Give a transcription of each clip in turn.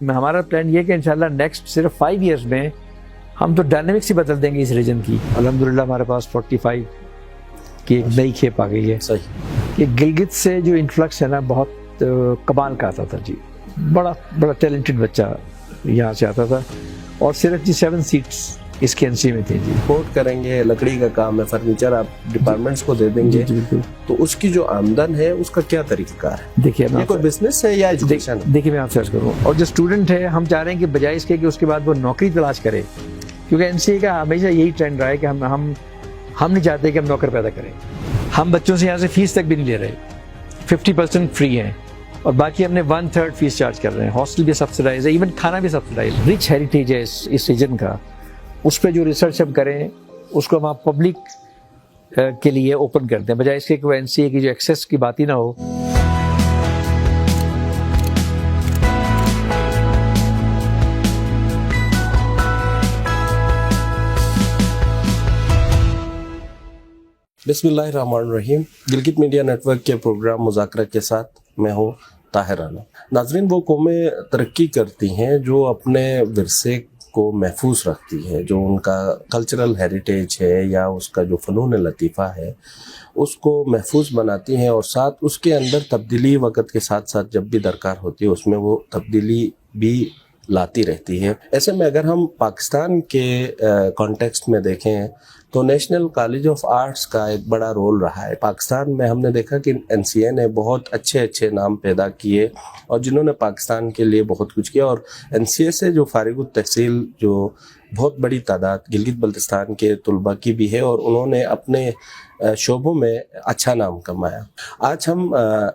ہمارا پلان یہ کہ انشاءاللہ نیکسٹ صرف 5 ایئرس میں ہم تو ڈائنامکس ہی بدل دیں گے اس ریجن کی. الحمدللہ ہمارے پاس 45 کی ایک نئی کھیپ آ گئی ہے. صحیح. یہ گلگت سے جو انفلکس ہے نا بہت کمال کا آتا تھا جی. بڑا ٹیلنٹڈ بچہ یہاں سے آتا تھا اور صرف جی 7 سیٹس اس کے NCA میں تھے جی. سپورٹ کریں گے, لکڑی کا کام ہے, فرنیچر آپ ڈپارٹمنٹس کو دے دیں گے تو اس کی جو آمدن ہے اس کا کیا طریقہ کار ہے؟ دیکھیے یہ کوئی بزنس ہے یا ایجوکیشن؟ دیکھیے میں آپ سے عرض کروں, اور جو اسٹوڈنٹ ہے ہم چاہ رہے ہیں کہ بجائے اس کے کہ اس کے بعد وہ نوکری تلاش کرے, کیونکہ NCA کا ہمیشہ یہی ٹرینڈ رہا ہے کہ ہم نہیں چاہتے کہ ہم نوکر پیدا کریں. ہم بچوں سے یہاں سے فیس تک بھی نہیں لے رہے, 50% فری ہیں اور باقی ہم نے 1/3 فیس چارج کر رہے ہیں. ہاسٹل بھی سبسڈائز ہے, ایون کھانا بھی سبسڈائز. رچ ہیریٹیج ہے اس ریجن کا, اس پہ جو ریسرچ ہم کریں اس کو ہم آپ پبلک کے لیے اوپن کرتے ہیں, بجائے اس کے کہ وہ NCA کی جو ایکسیس کی بات ہی نہ ہو. بسم اللہ الرحمن الرحیم. گلگت میڈیا نیٹ ورک کے پروگرام مذاکرہ کے ساتھ میں ہوں طاہر رانا. ناظرین, وہ قومیں ترقی کرتی ہیں جو اپنے ورثے کو محفوظ رکھتی ہے, جو ان کا کلچرل ہیریٹیج ہے یا اس کا جو فنون لطیفہ ہے اس کو محفوظ بناتی ہیں, اور ساتھ اس کے اندر تبدیلی وقت کے ساتھ ساتھ جب بھی درکار ہوتی ہے اس میں وہ تبدیلی بھی لاتی رہتی ہے. ایسے میں اگر ہم پاکستان کے کانٹیکسٹ میں دیکھیں تو نیشنل کالج آف آرٹس کا ایک بڑا رول رہا ہے. پاکستان میں ہم نے دیکھا کہ NCA نے بہت اچھے نام پیدا کیے اور جنہوں نے پاکستان کے لیے بہت کچھ کیا, اور NCA سے جو فارغ التحصیل جو بہت بڑی تعداد گلگت بلتستان کے طلباء کی بھی ہے اور انہوں نے اپنے شعبوں میں اچھا نام کمایا. آج ہم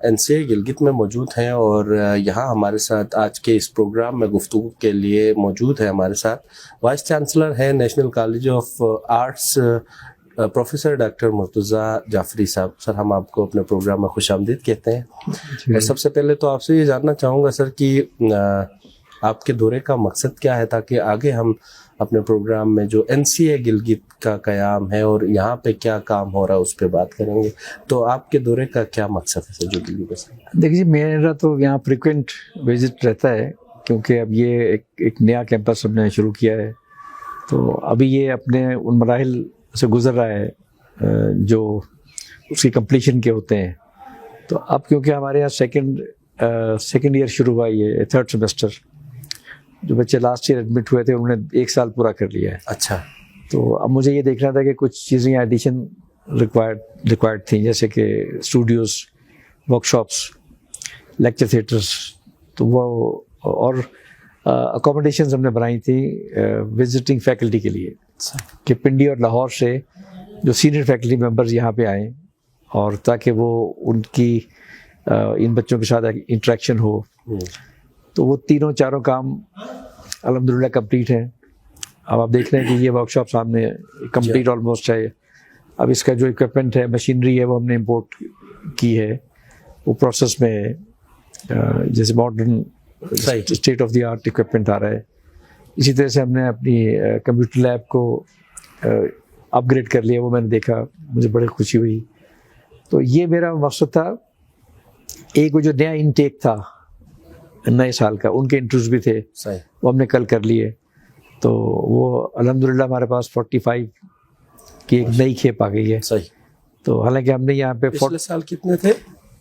NCA گلگت میں موجود ہیں اور یہاں ہمارے ساتھ آج کے اس پروگرام میں گفتگو کے لیے موجود ہے ہمارے ساتھ وائس چانسلر ہے National College of Arts professor doctor Murtaza Jafri صاحب. سر, ہم آپ کو اپنے پروگرام میں خوش آمدید کہتے ہیں. سب سے پہلے تو آپ سے یہ جاننا چاہوں گا سر کہ آپ کے دورے کا مقصد کیا ہے, تاکہ آگے ہم اپنے پروگرام میں جو NCA گلگت کا قیام ہے اور یہاں پہ کیا کام ہو رہا ہے اس پہ بات کریں گے. تو آپ کے دورے کا کیا مقصد ہے سر جو گلگت ہے؟ دیکھیے, میرا تو یہاں فریکوینٹ وزٹ رہتا ہے کیونکہ اب یہ ایک نیا کیمپس ہم نے شروع کیا ہے, تو ابھی یہ اپنے ان مراحل سے گزر رہا ہے جو اس کی کمپلیشن کے ہوتے ہیں. تو اب کیونکہ ہمارے یہاں سیکنڈ ایئر شروع ہوا, یہ 3rd سیمسٹر, جو بچے لاسٹ ایئر ایڈمٹ ہوئے تھے انہوں نے 1 سال پورا کر لیا ہے. اچھا. تو اب مجھے یہ دیکھنا تھا کہ کچھ چیزیں ایڈیشن ریکوائرڈ تھیں, جیسے کہ studios, work shops, lecture theatres, تو وہ اور اکوموڈیشنز ہم نے بنائی تھیں وزٹنگ فیکلٹی کے لیے کہ پنڈی اور لاہور سے جو سینئر فیکلٹی ممبرز یہاں پہ آئیں اور تاکہ وہ ان کی ان بچوں کے ساتھ انٹریکشن ہو. تو وہ تینوں چاروں کام الحمدللہ کمپلیٹ ہیں. اب آپ دیکھ رہے ہیں کہ یہ ورک شاپ سامنے کمپلیٹ آلموسٹ ہے. اب اس کا جو اکوپمنٹ ہے, مشینری ہے, وہ ہم نے امپورٹ کی ہے, وہ پروسیس میں ہے. جیسے modern state of the art equipment آ رہا ہے, اسی طرح سے ہم نے اپنی کمپیوٹر لیب کو اپ گریڈ کر لیا. وہ میں نے دیکھا, مجھے بڑی خوشی ہوئی. تو یہ میرا مقصد تھا. ایک وہ جو نیا انٹیک تھا نئے سال کا, ان کے انٹرویوز بھی تھے, وہ ہم نے کل کر لیے. تو وہ الحمدللہ ہمارے پاس 45 کی ایک نئی کھیپ آ گئی ہے. صحیح. تو حالانکہ ہم نے یہاں پہ پچھلے سال کتنے تھے؟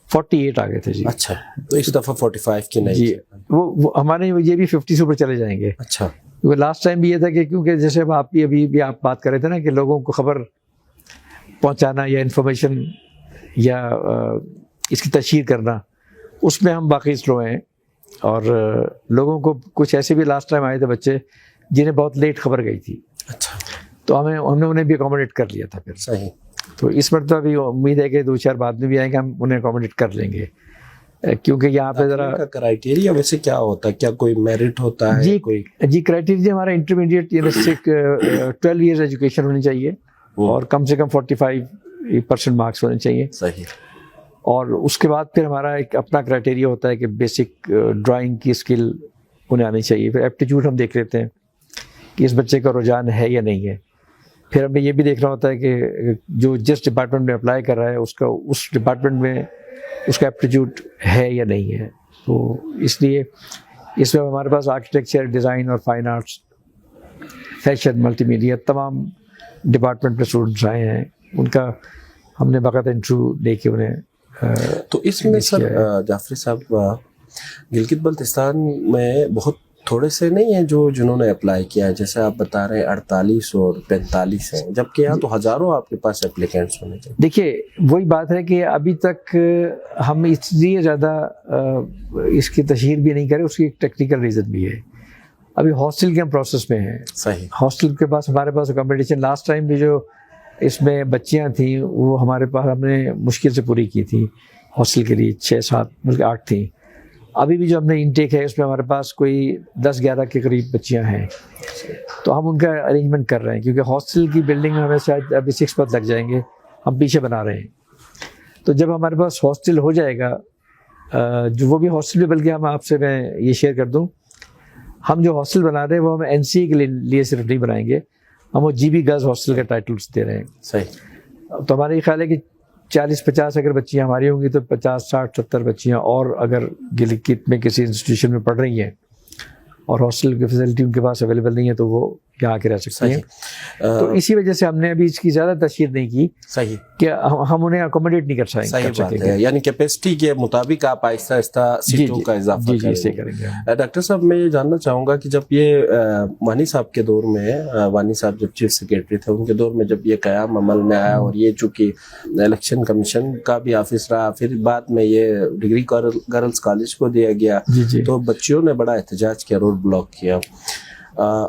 48 آ گئے تھے جی. اچھا, تو اس دفعہ 45 کی نئی جی. وہ ہمارے یہ بھی 50 سے اوپر چلے جائیں گے. اچھا. کیونکہ لاسٹ ٹائم بھی یہ تھا کہ کیونکہ جیسے آپ ابھی بھی آپ بات کر رہے تھے نا کہ لوگوں کو خبر پہنچانا یا انفارمیشن یا اس کی تشہیر کرنا, اس میں ہم باقی سلو ہیں. اور لوگوں کو کچھ ایسے بھی لاسٹ ٹائم آئے تھے بچے جنہیں بہت لیٹ خبر گئی تھی. اچھا. تو ہم نے انہیں بھی اکوموڈیٹ کر لیا تھا پھر. صحیح. تو اس مرتبہ بھی امید ہے کہ 2-4 بعد میں بھی آئیں گے, ہم انہیں اکوموڈیٹ کر لیں گے. کیونکہ یہاں پہ ذرا کرائٹیریا ویسے کیا ہوتا ہے, کیا کوئی میرٹ ہوتا ہے؟ جی کرائٹیریا ہمارا انٹرمیڈیٹ یعنی 12 ایئرز ایجوکیشن ہونی چاہیے اور کم سے کم 45% مارکس ہونے چاہیے. صحیح. اور اس کے بعد پھر ہمارا ایک اپنا کرائٹیریا ہوتا ہے کہ بیسک ڈرائنگ کی اسکل انہیں آنی چاہیے. پھر ایپٹیچیوڈ ہم دیکھ لیتے ہیں کہ اس بچے کا رجحان ہے یا نہیں ہے. پھر ہمیں یہ بھی دیکھنا ہوتا ہے کہ جو جس ڈپارٹمنٹ میں اپلائی کر رہا ہے اس ڈپارٹمنٹ میں اس کا ایپٹیچیوڈ ہے یا نہیں ہے. تو اس لیے اس میں ہمارے پاس آرکیٹیکچر، ڈیزائن اور fine arts, fashion, multimedia, تمام ڈپارٹمنٹ میں اسٹوڈنٹس آئے ہیں. ان کا ہم نے باقاعدہ انٹرویو دے کے انہیں. تو اس میں سر جعفری صاحب گلگت بلتستان میں بہت تھوڑے سے نہیں ہیں جنہوں نے اپلائی کیا ہے، جیسے آپ بتا رہے ہیں 48 اور 45 ہیں، جبکہ یہاں تو ہزاروں آپ کے پاس اپلیکینٹس ہونے چاہیے. دیکھیے وہی بات ہے کہ ابھی تک ہم اس لیے زیادہ اس کی تشہیر بھی نہیں کرے، اس کی ایک ٹیکنیکل ریزن بھی ہے. ابھی ہاسٹل کے ہم پروسیس میں ہیں. صحیح. ہاسٹل کے پاس ہمارے پاس اکوموڈیشن لاسٹ ٹائم بھی جو اس میں بچیاں تھیں وہ ہمارے پاس ہم نے مشکل سے پوری کی تھی ہاسٹل کے لیے، 6-7 بلکہ 8 تھیں. ابھی بھی جو ہم نے انٹیک ہے اس میں ہمارے پاس کوئی 10-11 کے قریب بچیاں ہیں. تو ہم ان کا ارینجمنٹ کر رہے ہیں کیونکہ ہاسٹل کی بلڈنگ میں ہمیں شاید ابھی 6 منتھ لگ جائیں گے، ہم پیچھے بنا رہے ہیں. تو جب ہمارے پاس ہاسٹل ہو جائے گا، جو وہ بھی ہاسٹل بھی، بلکہ ہم آپ سے میں یہ شیئر کر دوں، ہم جو ہاسٹل بنا رہے ہیں وہ ہم این سی کے لیے صرف نہیں بنائیں گے، ہم وہ جی بی گرلز ہاسٹل کا ٹائٹلس دے رہے ہیں. صحیح. تو ہمارا یہ خیال ہے کہ 40-50 اگر بچیاں ہماری ہوں گی تو 50-60-70 بچیاں اور اگر گلگت میں کسی انسٹیٹیوشن میں پڑھ رہی ہیں اور ہاسٹل کی فیسلٹی ان کے پاس اویلیبل نہیں ہے تو وہ یہاں آ کے رہ سکتی ہیں. تو اسی وجہ سے ہم نے ابھی اس کی زیادہ تشہیر نہیں کی. صحیح. کہ ہم انہیں اکوموڈیٹ نہیں کر سکیں. صحیح بات ہے، یعنی کیپیسٹی کے مطابق آپ آہستہ آہستہ سیٹوں کا اضافہ کریں گے. ڈاکٹر صاحب میں یہ جاننا چاہوں گا کہ جب یہ وانی صاحب کے دور میں، وانی صاحب جب چیف سیکریٹری تھے ان کے دور میں جب یہ قیام عمل میں آیا اور یہ چونکہ الیکشن کمیشن کا بھی آفس رہا، پھر بعد میں یہ ڈگری گرلز کالج کو دیا گیا، تو بچیوں نے بڑا احتجاج کیا، روڈ بلاک کیا.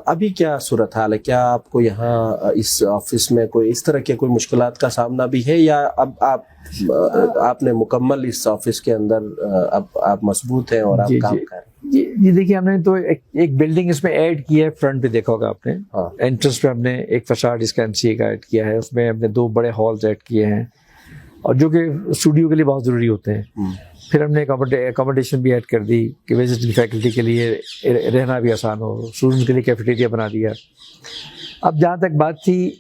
ابھی کیا صورتحال ہے؟ کیا آپ کو یہاں اس آفس میں کوئی اس طرح کے کوئی مشکلات کا سامنا بھی ہے، یا اب آپ نے مکمل اس آفس کے اندر اب آپ مضبوط ہیں اور آپ کام کر رہے ہیں؟ جی دیکھیے ہم نے تو ایک بلڈنگ اس میں ایڈ کی ہے. فرنٹ پہ دیکھا ہوگا آپ نے، انٹرنس پہ ہم نے ایک فساڈ اس کا MCA کا ایڈ کیا ہے. اس میں ہم نے 2 بڑے ہالز ایڈ کیے ہیں اور جو کہ اسٹوڈیو کے لیے بہت ضروری ہوتے ہیں. پھر ہم نے اکوموڈیشن بھی ایڈ کر دی کہ وزٹنگ فیکلٹی کے لیے رہنا بھی آسان ہو. اسٹوڈنٹ کے لیے کیفیٹیریا بنا دیا. اب جہاں تک بات تھی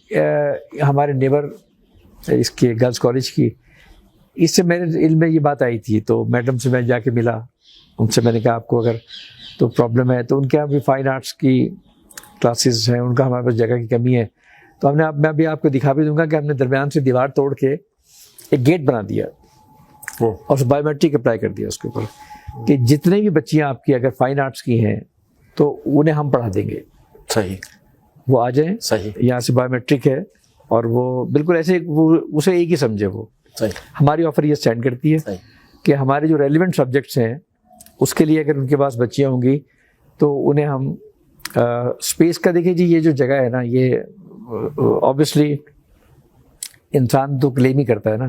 ہمارے نیبر اس کے گرلز کالج کی، اس سے میرے علم میں یہ بات آئی تھی. تو میڈم سے میں جا کے ملا، ان سے میں نے کہا آپ کو اگر تو پرابلم ہے تو ان کے یہاں بھی فائن آرٹس کی کلاسز ہیں، ان کا ہمارے پاس جگہ کی کمی ہے. تو ہم نے میں ابھی آپ کو دکھا بھی دوں گا کہ ہم نے درمیان سے دیوار توڑ کے ایک گیٹ بنا دیا اور بایو میٹرک اپلائی کر دیا اس کے اوپر کہ جتنے بھی بچیاں آپ کی اگر فائن آرٹس کی ہیں تو انہیں ہم پڑھا دیں گے. صحیح. وہ آ جائیں. صحیح. یہاں سے بایو میٹرک ہے اور وہ بالکل ایسے وہ اسے ایک ہی سمجھے. وہ صحیح. ہماری آفر یہ اسٹینڈ کرتی ہے کہ ہمارے جو ریلیونٹ سبجیکٹس ہیں اس کے لیے اگر ان کے پاس بچیاں ہوں گی تو انہیں ہم اسپیس کا دیکھیں جی. یہ جو جگہ ہے نا، یہ آبویسلی انسان تو کلیم ہی کرتا ہے نا،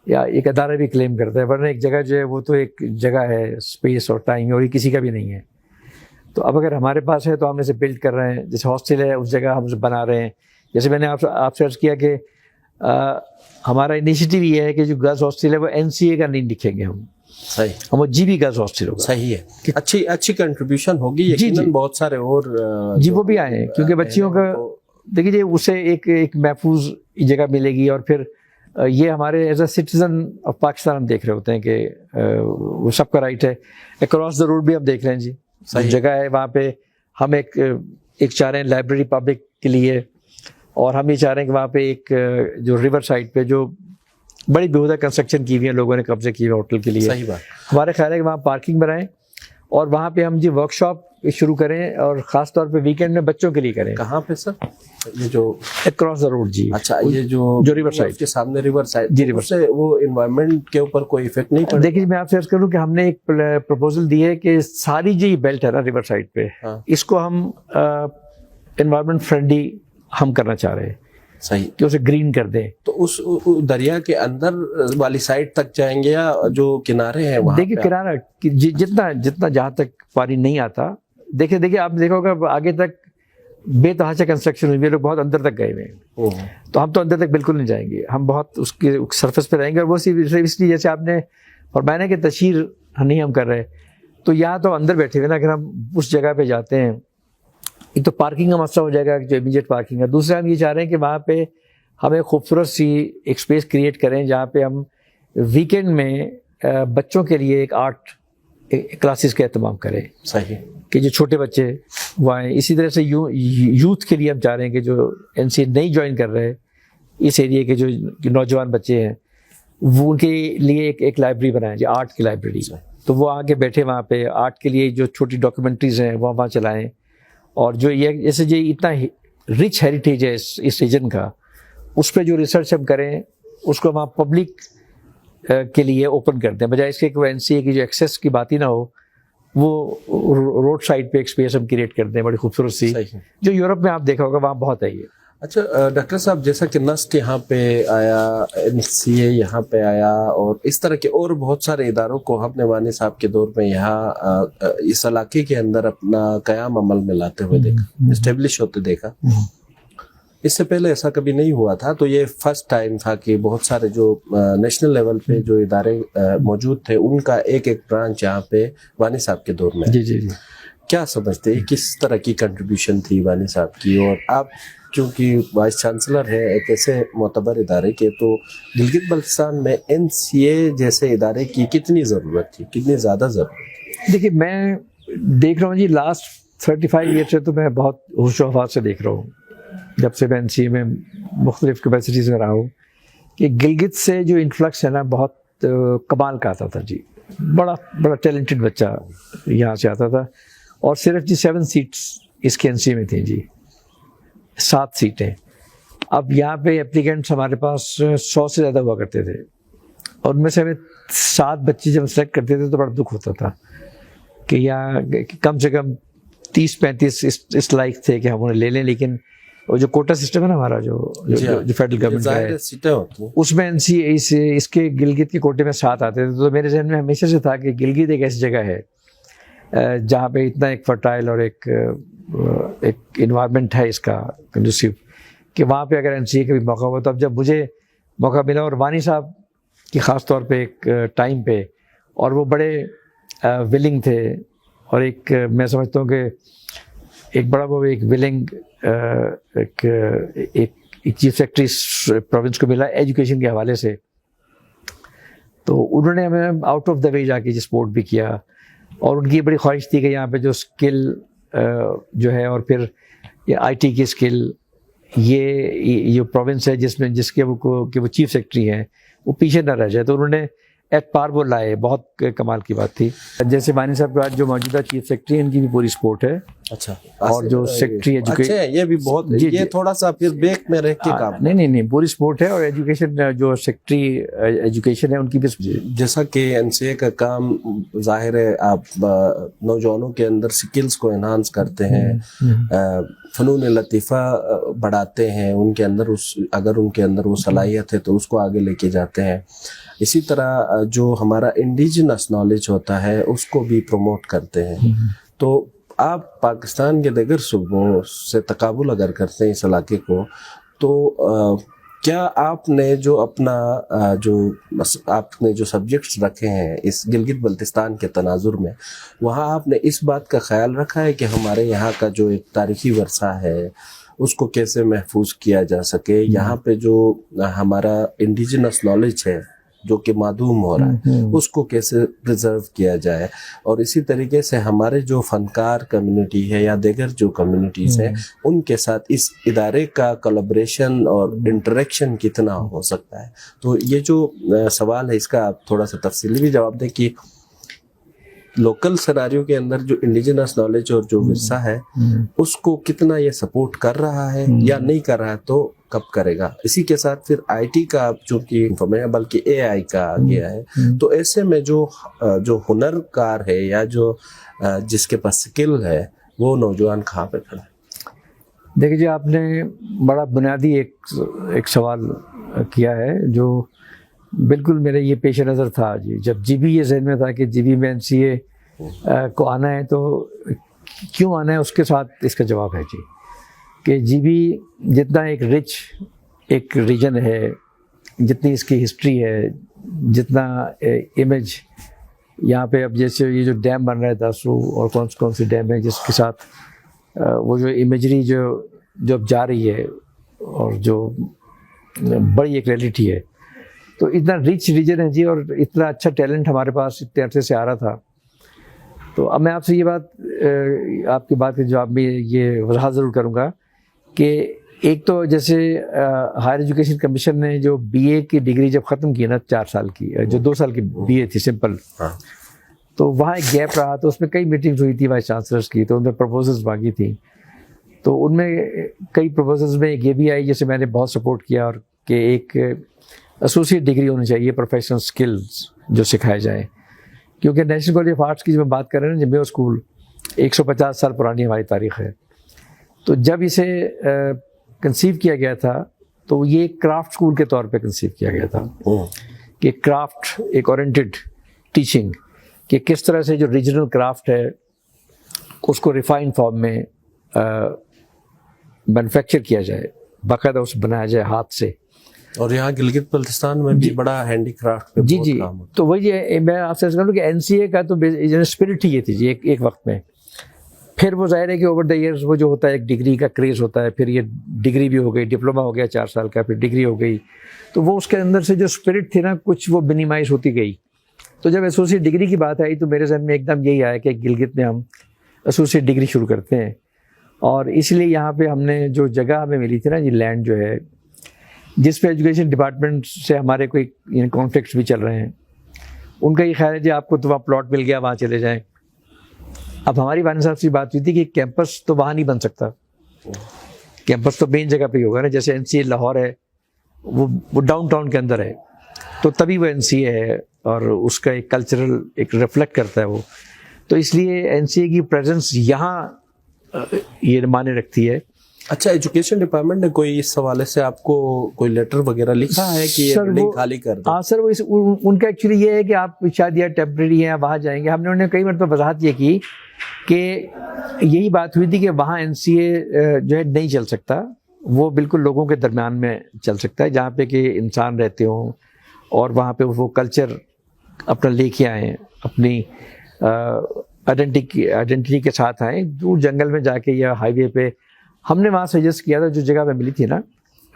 یا ایک ادارہ بھی کلیم کرتا ہے، ورنہ ایک جگہ جو ہے وہ تو ایک جگہ ہے، اسپیس اور ٹائم، اور یہ کسی کا بھی نہیں ہے. تو اب اگر ہمارے پاس ہے تو ہم اسے بلڈ کر رہے ہیں. جیسے ہاسٹل ہے اس جگہ ہم اسے بنا رہے ہیں. جیسے میں نے آپ سے عرض کیا کہ ہمارا انیشیٹو یہ ہے کہ جو گرلز ہاسٹل ہے وہ NCA کا نہیں لکھیں گے ہم. صحیح. ہم وہ GB گرلز ہاسٹل ہوگا. صحیح ہے. اچھی کنٹریبیوشن ہوگی یقیناً. بہت سارے اور جی وہ بھی آئے ہیں کیونکہ بچیوں کا دیکھیے جی اسے ایک محفوظ جگہ ملے گی. اور پھر یہ ہمارے as a citizen of Pakistan ہم دیکھ رہے ہوتے ہیں کہ وہ سب کا رائٹ ہے. اکراس دا روڈ بھی ہم دیکھ رہے ہیں جی. صحیح جگہ ہے وہاں پہ ہم ایک چاہ رہے ہیں لائبریری پبلک کے لیے، اور ہم یہ چاہ رہے ہیں کہ وہاں پہ ایک جو ریور سائڈ پہ جو بڑی بےہودہ کنسٹرکشن کی ہوئی ہے لوگوں نے قبضے کیے ہوئے ہوٹل کے لیے. صحیح بات. ہمارے خیال ہے کہ وہاں پارکنگ بنائیں اور وہاں پہ ہم جی ورک شاپ شروع کریں اور خاص طور پہ ویکینڈ میں بچوں کے لیے کریں. کہاں پہ سر؟ یہ جو اکراس دا روڈ جی. اچھا یہ جو ریور سائڈ کے سامنے ریور سائڈ جی ریور سے وہ انوائرمنٹ کے اوپر کوئی افیکٹ نہیں پڑے؟ دیکھیے میں آپ سے عرض کروں کہ ہم نے ایک پروپوزل دی ہے کہ ساری جو یہ بیلٹ ہے نا ریور سائڈ پہ اس کو ہم انوائرمنٹ فرینڈلی ہم کرنا چاہ رہے ہیں. صحیح. کہ اسے گرین کر دیں. تو اس دریا کے اندر والی سائڈ تک جائیں گے یا جو کنارے ہیں وہاں؟ دیکھیے کنارہ جتنا جہاں تک پانی نہیں آتا. دیکھیے آپ دیکھو گا آگے تک بے تحاشا کنسٹرکشن ہوئی ہے، لوگ بہت اندر تک گئے ہوئے ہیں. تو ہم تو اندر تک بالکل نہیں جائیں گے. ہم بہت اس کے سرفس پہ رہیں گے. اور وہ صرف اس لیے جیسے آپ نے فرمایا نا کہ تشہیر نہیں ہم کر رہے، تو یہاں تو اندر بیٹھے ہوئے نا. اگر ہم اس جگہ پہ جاتے ہیں ایک تو پارکنگ کا مسئلہ ہو جائے گا جو امیجیٹ پارکنگ ہے. دوسرا ہم یہ چاہ رہے ہیں کہ وہاں پہ ہم ایک خوبصورت سی ایک اسپیس کریٹ کریں جہاں پہ ہم ویکینڈ میں بچوں کے لیے ایک آرٹ کلاسز کا اہتمام کریں صحیح. کہ جو چھوٹے بچے وہ آئیں. اسی طرح سے یوتھ کے لیے ہم چاہ رہے ہیں کہ جو NCA نہیں جوائن کر رہے اس ایریے کے جو نوجوان بچے ہیں وہ ان کے لیے ایک لائبریری بنائیں جی, آرٹ کی لائبریری. تو وہ آ کے بیٹھے وہاں پہ آرٹ کے لیے جو چھوٹی ڈاکیومنٹریز ہیں وہ وہاں چلائیں. اور جو یہ جیسے جو اتنا رچ ہیریٹیج ہے اس ریجن کا, اس پہ جو ریسرچ ہم کریں اس کو وہاں پبلک کے لیے اوپن کر دیں, بجائے اس کے کہ وہ NCA کی جو ایکسیس کی بات ہی نہ ہو, وہ روڈ سائڈ پہ ایک اسپیس ہم کریٹ کر دیں بڑی خوبصورت سی, جو یورپ میں آپ دیکھا ہوگا وہاں بہت ہے یہ. اچھا ڈاکٹر صاحب, جیسا کہ نسٹ یہاں پہ آیا, NCA یہاں پہ آیا, اور اس طرح کے اور بہت سارے اداروں کو ہم نے وانی صاحب کے دور میں یہاں اس علاقے کے اندر اپنا قیام عمل میں لاتے ہوئے دیکھا, اسٹیبلش ہوتے دیکھا. اس سے پہلے ایسا کبھی نہیں ہوا تھا, تو یہ فرسٹ ٹائم تھا کہ بہت سارے جو نیشنل لیول پہ جو ادارے موجود تھے ان کا ایک برانچ یہاں پہ وانی صاحب کے دور میں. جی جی جی. کیا سمجھتے ہیں کس طرح کی کنٹریبیوشن تھی وانی صاحب کی, اور آپ چونکہ وائس چانسلر ہیں ایک ایسے معتبر ادارے کے, تو گلگت بلتستان میں NCA جیسے ادارے کی کتنی ضرورت تھی, کتنی زیادہ ضرورت؟ دیکھیے میں دیکھ رہا ہوں جی لاسٹ 35 ایئر سے تو میں بہت ہوش و حواس سے دیکھ رہا ہوں, جب سے میں NCA میں مختلف کیپیسٹیز میں رہا ہوں, کہ گلگت سے جو انفلکس ہے نا بہت کمال کا آتا تھا جی. بڑا ٹیلنٹڈ بچہ یہاں سے آتا تھا, اور صرف جی 7 سیٹس اس کے NCA میں تھیں جی, 7 سیٹیں. اب یہاں پہ اپلیکینٹس ہمارے پاس 100 سے زیادہ ہوا کرتے تھے, اور ان میں سے ہمیں 7 بچے جب سلیکٹ کرتے تھے تو بڑا دکھ ہوتا تھا کہ یہاں کم سے کم 30-35 اس لائق تھے کہ ہم انہیں لے لیں. لیکن وہ جو کوٹا سسٹم ہے نا ہمارا جو فیڈرل گورنمنٹ کا ہے, اس میں NCA اس کے گلگت کے کوٹے میں 7 آتے تھے. تو میرے ذہن میں ہمیشہ سے تھا کہ گلگت ایک ایسی جگہ ہے جہاں پہ اتنا ایک فرٹائل اور ایک انوائرمنٹ ہے اس کا کنڈوسیو, کہ وہاں پہ اگر NCA کا بھی موقع ہوا. تو اب جب مجھے موقع ملا, اور وانی صاحب کی خاص طور پہ ایک ٹائم پہ, اور وہ بڑے ولنگ تھے, اور ایک میں سمجھتا ہوں کہ ایک بڑا وہ ایک ولنگ ایک چیف سیکرٹری پروونس کو ملا ایجوکیشن کے حوالے سے. تو انہوں نے ہمیں آؤٹ آف دا وے جا کے سپورٹ بھی کیا, اور ان کی بڑی خواہش تھی کہ یہاں پہ جو اسکل جو ہے, اور پھر یہ IT کی اسکل, یہ پروونس ہے جس کے وہ چیف سیکرٹری ہیں, وہ پیچھے نہ رہ جائے. تو انہوں نے ایٹ پار وہ لائے, بہت کمال کی بات تھی. جیسے وانی صاحب کے بعد جو موجودہ چیف سیکرٹری ہیں ان کی بھی پوری سپورٹ ہے. اچھا, اور جو سیکرٹری ایجوکیشن, یہ بھی بہت, یہ تھوڑا سا پھر بیک میں رہ کے کام. نہیں پوری سپورٹ ہے. اور ایجوکیشن جو سیکرٹری ایجوکیشن ہے ان کی بھی, جیسا کہ NCA کا کام ظاہر ہے آپ نوجوانوں کے اندر سکلز کو انہانس کرتے ہیں, فنون لطیفہ بڑھاتے ہیں ان کے اندر, اگر ان کے اندر وہ صلاحیت ہے تو اس کو آگے لے کے جاتے ہیں. اسی طرح جو ہمارا انڈیجنس نالج ہوتا ہے اس کو بھی پروموٹ کرتے ہیں. تو آپ پاکستان کے دیگر صوبوں سے تقابل اگر کرتے ہیں اس علاقے کو, تو کیا آپ نے جو اپنا آپ نے جو سبجیکٹس رکھے ہیں اس گلگت بلتستان کے تناظر میں, وہاں آپ نے اس بات کا خیال رکھا ہے کہ ہمارے یہاں کا جو ایک تاریخی ورثہ ہے اس کو کیسے محفوظ کیا جا سکے, یہاں پہ جو ہمارا انڈیجنس نالج ہے جو کہ معدوم ہو رہا ہے اس کو کیسے پریزرو کیا جائے, اور اسی طریقے سے ہمارے جو فنکار کمیونٹی ہے یا دیگر جو کمیونٹیز ہیں ان کے ساتھ اس ادارے کا کولابریشن اور انٹریکشن کتنا ہو سکتا ہے. تو یہ جو سوال ہے اس کا آپ تھوڑا سا تفصیلی بھی جواب دیں کہ لوکل سیناریو کے اندر جو انڈیجنس نالج اور جو ورثہ ہے اس کو کتنا یہ سپورٹ کر رہا ہے یا نہیں کر رہا ہے, تو کب کرے گا. اسی کے ساتھ پھر IT کا چونکہ بلکہ AI کا آ گیا ہے, تو ایسے میں جو ہنر کار ہے یا جو جس کے پاس سکل ہے وہ نوجوان کہاں پہ کھڑا ہے؟ دیکھیے جی, آپ نے بڑا بنیادی ایک سوال کیا ہے جو بالکل میرے یہ پیش نظر تھا جی. جب GB یہ ذہن میں تھا کہ GB میں NCA کو آنا ہے تو کیوں آنا ہے, اس کے ساتھ اس کا جواب ہے جی کہ GB جتنا ایک رچ ایک ریجن ہے, جتنی اس کی ہسٹری ہے, جتنا امیج یہاں پہ, اب جیسے یہ جو ڈیم بن رہا ہے داسرو اور کون سی ڈیم ہے جس کے ساتھ وہ جو امیجری جو اب جا رہی ہے اور جو بڑی ایک ریئلٹی ہے, تو اتنا رچ ریجن ہے جی, اور اتنا اچھا ٹیلنٹ ہمارے پاس اتنے عرصے سے آ رہا تھا تو اب میں آپ سے یہ بات آپ کی بات کے جواب میں یہ وضاحت ضرور کروں گا کہ ایک تو جیسے ہائر ایجوکیشن کمیشن نے جو بی اے کی ڈگری جب ختم کی نا 4 سال کی، جو 2 سال کی بی اے تھی سمپل، تو وہاں ایک گیپ رہا، تو اس میں کئی میٹنگز ہوئی تھی وائس چانسلرس کی، تو ان میں پروپوزلز مانگی تھیں، تو ان میں کئی پروپوزلز میں ایک یہ بھی آئی جسے میں نے بہت سپورٹ کیا، اور کہ ایک ایسوسیٹ ڈگری ہونی چاہیے، پروفیشنل سکلز جو سکھائے جائیں، کیونکہ نیشنل کالج آف آرٹس کی جو میں بات کر رہے ہیں نا، میو اسکول 150 سال پرانی ہماری تاریخ ہے، تو جب اسے کنسیو کیا گیا تھا تو یہ کرافٹ اسکول کے طور پہ کنسیو کیا گیا تھا، کہ کرافٹ ایک اورینٹڈ ٹیچنگ، کہ کس طرح سے جو ریجنل کرافٹ ہے اس کو ریفائن فارم میں مینوفیکچر کیا جائے، باقاعدہ اسے بنایا جائے ہاتھ سے. اور یہاں گلگت بلتستان میں بھی بڑا ہینڈی کرافٹ پہ جی بہت جی کام ہوتا تو وہی میں آپ سے کہوں کہ این سی اے کا تو اسپرٹ ہی یہ تھی جی ایک وقت میں. پھر وہ ظاہر ہے کہ اوور دا ایئرز وہ جو ہوتا ہے ایک ڈگری کا کریز ہوتا ہے، پھر یہ ڈگری بھی ہو گئی، ڈپلوما ہو گیا 4 سال کا، پھر ڈگری ہو گئی، تو وہ اس کے اندر سے جو اسپرٹ تھی نا کچھ وہ منیمائز ہوتی گئی. تو جب ایسوسیٹ ڈگری کی بات آئی تو میرے ذہن میں ایک دم یہی آیا کہ گلگت میں ہم ایسوسیٹ ڈگری شروع کرتے ہیں، اور اس لیے یہاں پہ ہم نے جو جگہ ہمیں ملی تھی نا یہ لینڈ جو ہے، جس پہ ایجوکیشن ڈپارٹمنٹ سے ہمارے کوئی کانفلکٹس بھی چل رہے ہیں، ان کا یہ خیال ہے جی آپ کو تو وہاں پلاٹ مل گیا وہاں چلے جائیں. اب ہماری والد صاحب سے بات ہوئی تھی کہ کیمپس تو وہاں نہیں بن سکتا، کیمپس تو مین جگہ پہ ہی ہوگا نا، جیسے این سی اے لاہور ہے وہ ڈاؤن ٹاؤن کے اندر ہے، تو تبھی وہ این سی اے ہے اور اس کا ایک کلچرل ایک ریفلیکٹ کرتا ہے وہ. تو اس لیے این سی اے کی پریزنس یہاں یہ معنی رکھتی ہے. اچھا، ایجوکیشن ڈپارٹمنٹ نے کوئی اس حوالے سے آپ کو کوئی لیٹر وغیرہ لکھا ہے کہ یہ بلڈنگ خالی کر دیں؟ ہاں سر، وہ ان کا ایکچولی یہ ہے کہ آپ شاید یہ ٹیمپریری ہیں وہاں جائیں گے. ہم نے انہیں کئی مرتبہ وضاحت یہ کی کہ یہی بات ہوئی تھی کہ وہاں این سی اے جو ہے نہیں چل سکتا، وہ بالکل لوگوں کے درمیان میں چل سکتا ہے جہاں پہ کہ انسان رہتے ہوں اور وہاں پہ وہ کلچر اپنا لے کے آئیں، اپنی آئیڈینٹی کے ساتھ آئیں. دور جنگل میں جا کے یا ہائی وے پہ ہم نے وہاں سجیسٹ کیا تھا، جو جگہ میں ملی تھی نا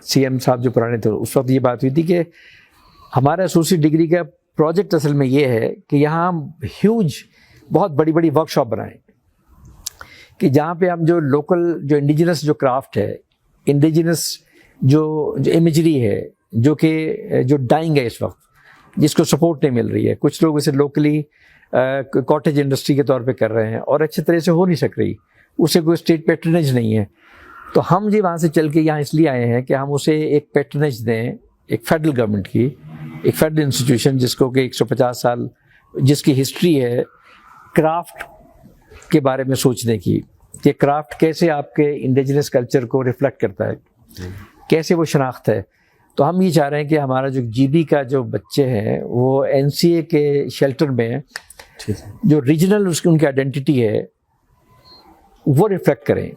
سی ایم صاحب جو پرانے تھے، اس وقت یہ بات ہوئی تھی کہ ہمارا ایسوسیٹ ڈگری کا پروجیکٹ اصل میں یہ ہے کہ یہاں ہم ہیوج بہت بڑی بڑی ورک شاپ بنائیں، کہ جہاں پہ ہم جو لوکل جو انڈیجنس جو کرافٹ ہے، انڈیجنس جو امیجری ہے، جو کہ جو ڈائنگ ہے اس وقت، جس کو سپورٹ نہیں مل رہی ہے، کچھ لوگ اسے لوکلی کاٹیج انڈسٹری کے طور پہ کر رہے ہیں اور اچھے طرح سے ہو نہیں سک رہی، اسے کوئی اسٹیٹ پیٹرنیج نہیں ہے. تو ہم جی وہاں سے چل کے یہاں اس لیے آئے ہیں کہ ہم اسے ایک پیٹرنیج دیں، ایک فیڈرل گورنمنٹ کی، ایک فیڈرل انسٹیٹیوشن جس کو کہ 150 سال جس کی ہسٹری ہے کرافٹ کے بارے میں سوچنے کی، کہ کرافٹ کیسے آپ کے انڈیجنس کلچر کو ریفلیکٹ کرتا ہے، کیسے وہ شناخت ہے. تو ہم یہ چاہ رہے ہیں کہ ہمارا جو جی بی کا جو بچے ہیں وہ این سی اے کے شیلٹر میں جو ریجنل ان کی آئیڈینٹی ہے وہ ریفلیکٹ کریں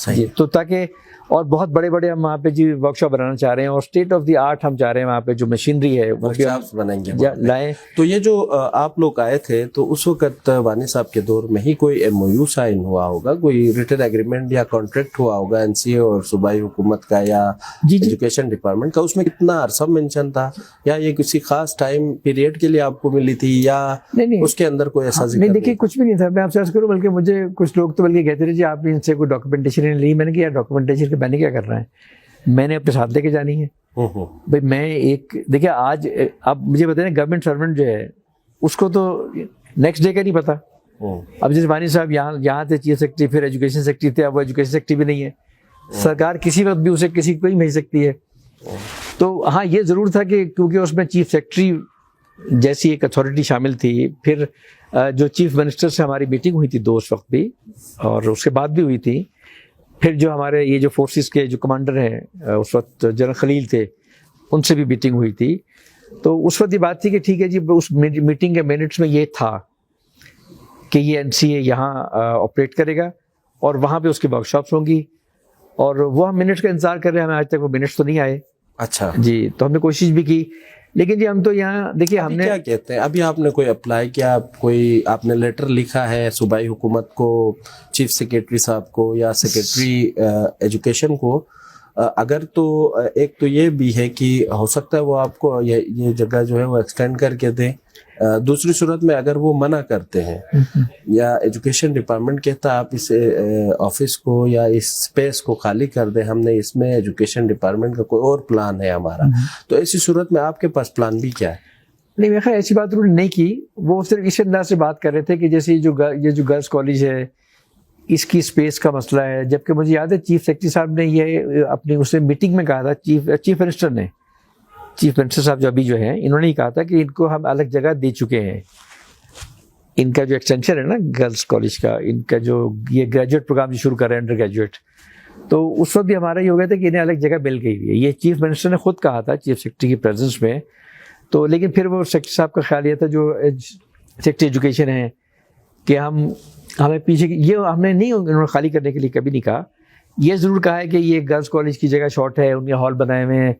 جی. تو تاکہ اور بہت بڑے بڑے ہم وہاں پہ جی ورک شاپ بنانا چاہ رہے ہیں، اور اسٹیٹ آف دی آرٹ ہم چاہ رہے ہیں وہاں پہ جو مشینری ہے وہ بنائیں گے لائیں. تو یہ جو آپ لوگ آئے تھے تو اس وقت وانی صاحب کے دور میں ہی کوئی ایم او یو سائن ہوا ہوگا، کوئی ریٹن ایگریمنٹ یا کانٹریکٹ ہوا ہوگا این سی اے اور صوبائی حکومت کا یا ایجوکیشن ڈپارٹمنٹ کا؟ اس میں کتنا عرصہ مینشن تھا، یا یہ کسی خاص ٹائم پیریڈ کے لیے آپ کو ملی تھی، یا اس کے اندر کوئی ایسا ذکر؟ نہیں دیکھیے کچھ بھی نہیں تھا، میں آپ سے عرض کروں، بلکہ مجھے کچھ لوگ تو بلکہ کہتے رہے جی آپ ان سے کوئی ڈاکومنٹیشن نہیں لی. میں نے کہا ڈاکومنٹیشن کے میں نے کیا کرنا ہے، میں نے اپنے ساتھ لے کے جانی ہے. بھائی میں ایک دیکھیں آج اب مجھے بتائیں گورنمنٹ سرونٹ جو ہے اس کو تو نیکسٹ ڈے کا نہیں پتا. اب جیسے وانی صاحب یہاں تھے چیف سیکرٹری، پھر ایجوکیشن سیکرٹری تھے، اب وہ ایجوکیشن سیکرٹری بھی نہیں ہے. سرکار کسی وقت بھی اسے کسی کو ہی بھیج سکتی ہے. تو ہاں یہ ضرور تھا کہ کیونکہ اس میں چیف سیکرٹری جیسی ایک اتھارٹی شامل تھی، پھر جو چیف منسٹر سے ہماری میٹنگ ہوئی تھی 2 اس وقت بھی، اور اس کے بعد بھی ہوئی تھی. پھر جو ہمارے یہ جو فورسز کے جو کمانڈر ہیں اس وقت جنرل خلیل تھے، ان سے بھی میٹنگ ہوئی تھی. تو اس وقت یہ بات تھی کہ ٹھیک ہے جی، اس میٹنگ کے منٹس میں یہ تھا کہ یہ این سی اے یہاں آپریٹ کرے گا اور وہاں پہ اس کی ورک شاپس ہوں گی، اور وہ ہم منٹس کا انتظار کر رہے ہیں. ہمیں آج تک وہ منٹس تو نہیں آئے. اچھا جی، تو ہم نے کوشش بھی کی، لیکن جی ہم تو یہاں دیکھیے ہم نے کیا کہتے ہیں، ابھی آپ نے کوئی اپلائی کیا، کوئی آپ نے لیٹر لکھا ہے صوبائی حکومت کو، چیف سیکرٹری صاحب کو یا سیکرٹری ایجوکیشن کو، اگر تو ایک تو یہ بھی ہے کہ ہو سکتا ہے وہ آپ کو یہ جگہ جو ہے وہ ایکسٹینڈ کر کے دیں. دوسری صورت میں اگر وہ منع کرتے ہیں یا ایجوکیشن ڈپارٹمنٹ کہتا ہے آپ اس آفس کو یا اس اسپیس کو خالی کر دیں, ہم نے اس میں ایجوکیشن ڈپارٹمنٹ کا کوئی اور پلان ہے ہمارا, تو ایسی صورت میں آپ کے پاس پلان بھی کیا ہے؟ نہیں, میرے خیال ایسی بات انہوں نے نہیں کی. وہ صرف اس انداز سے بات کر رہے تھے کہ جیسے یہ جو گرلس کالج ہے اس کی اسپیس کا مسئلہ ہے, جبکہ مجھے یاد ہے چیف سیکرٹری صاحب نے یہ اپنی اس نے میٹنگ میں کہا تھا, چیف منسٹر صاحب جو ابھی جو ہیں انہوں نے ہی کہا تھا کہ ان کو ہم الگ جگہ دے چکے ہیں. ان کا جو ایکسٹینشن ہے نا گرلس کالج کا, ان کا جو یہ گریجویٹ پروگرام جو شروع کر رہے ہیں انڈر گریجویٹ, تو اس وقت بھی ہمارا یہ ہو گیا تھا کہ انہیں الگ جگہ مل گئی ہے. یہ چیف منسٹر نے خود کہا تھا چیف سیکرٹری کی پریزنس میں. تو لیکن پھر وہ سیکرٹری صاحب کا خیال یہ تھا جو سیکرٹری ایجوکیشن ہے کہ ہمیں پیچھے یہ ہم نے نہیں انہوں نے خالی کرنے کے لیے کبھی نہیں کہا. یہ ضرور کہا ہے کہ یہ گرلس کالج کی جگہ شارٹ ہے, ان کے ہال بنائے ہوئے ہیں,